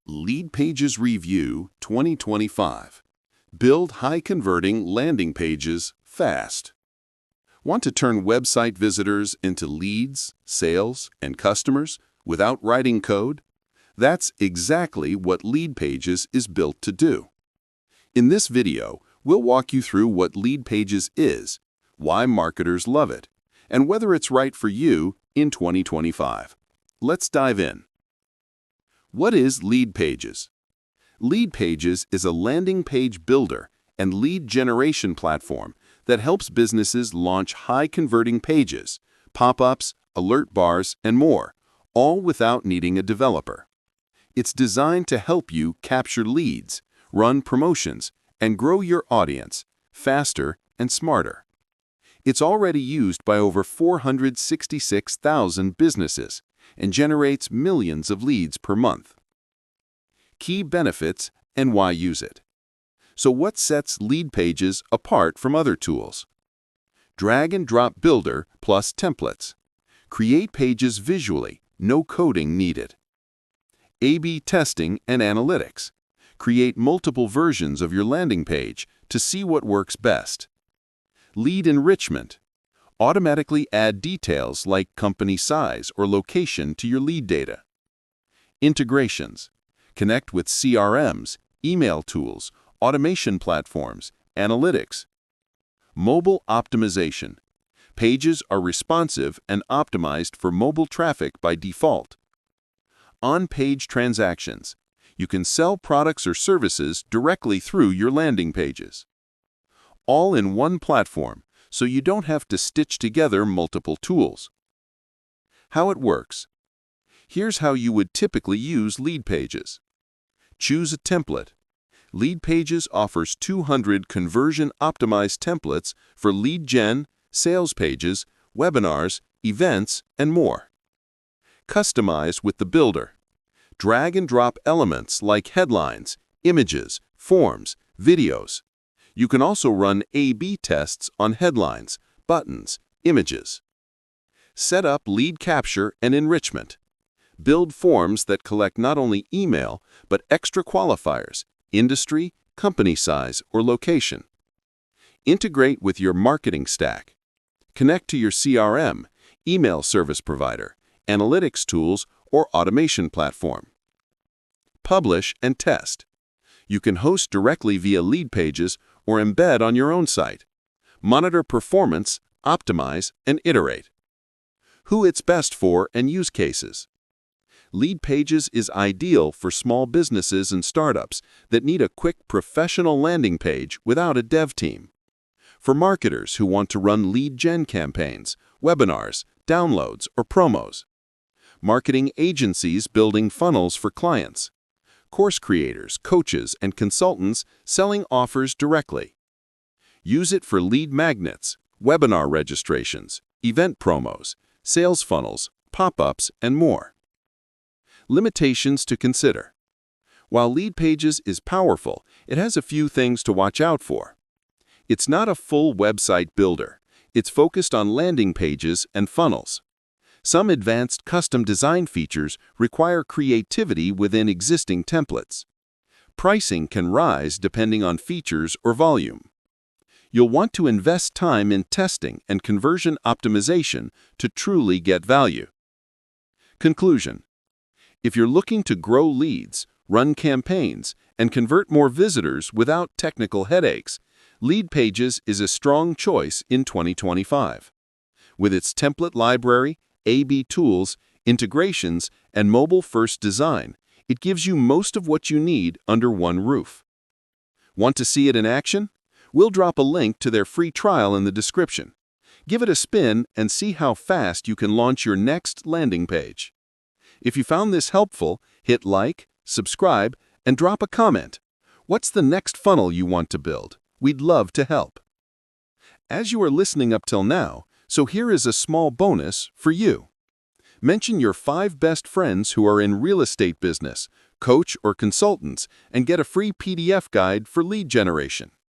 Leadpages Review 2025. Build high-converting landing pages fast. Want to turn website visitors into leads, sales, and customers without writing code? That's exactly what Leadpages is built to do. In this video, we'll walk you through what Leadpages is, why marketers love it, and whether it's right for you in 2025. Let's dive in. What is Leadpages? Leadpages is a landing page builder and lead generation platform that helps businesses launch high-converting pages, pop-ups, alert bars, and more, all without needing a developer. It's designed to help you capture leads, run promotions, and grow your audience faster and smarter. It's already used by over 466,000 businesses and generates millions of leads per month. Key benefits and why use it. So what sets Leadpages apart from other tools? Drag and drop builder plus templates. Create pages visually, no coding needed. A/B testing and analytics. Create multiple versions of your landing page to see what works best. Lead enrichment. Automatically add details like company size or location to your lead data. Integrations. Connect with CRMs, email tools, automation platforms, analytics. Mobile optimization. Pages are responsive and optimized for mobile traffic by default. On-page transactions. You can sell products or services directly through your landing pages. All in one platform, so you don't have to stitch together multiple tools. How it works. Here's how you would typically use Leadpages. Choose a template. Leadpages offers 200 conversion-optimized templates for lead gen, sales pages, webinars, events, and more. Customize with the builder. Drag and drop elements like headlines, images, forms, videos. You can also run A/B tests on headlines, buttons, images. Set up lead capture and enrichment. Build forms that collect not only email, but extra qualifiers, industry, company size, or location. Integrate with your marketing stack. Connect to your CRM, email service provider, analytics tools, or automation platform. Publish and test. You can host directly via Leadpages or embed on your own site. Monitor performance, optimize, and iterate. Who it's best for and use cases. Leadpages is ideal for small businesses and startups that need a quick professional landing page without a dev team. For marketers who want to run lead gen campaigns, webinars, downloads, or promos. Marketing agencies building funnels for clients. Course creators, coaches, and consultants selling offers directly. Use it for lead magnets, webinar registrations, event promos, sales funnels, pop-ups, and more. Limitations to consider. While Leadpages is powerful, it has a few things to watch out for. It's not a full website builder. It's focused on landing pages and funnels. Some advanced custom design features require creativity within existing templates. Pricing can rise depending on features or volume. You'll want to invest time in testing and conversion optimization to truly get value. Conclusion. If you're looking to grow leads, run campaigns, and convert more visitors without technical headaches, Leadpages is a strong choice in 2025. With its template library, A/B tools, integrations, and mobile-first design, it gives you most of what you need under one roof. Want to see it in action? We'll drop a link to their free trial in the description. Give it a spin and see how fast you can launch your next landing page. If you found this helpful, hit like, subscribe, and drop a comment. What's the next funnel you want to build? We'd love to help. As you are listening up till now, so here is a small bonus for you. Mention your 5 best friends who are in real estate business, coach, or consultants, and get a free PDF guide for lead generation.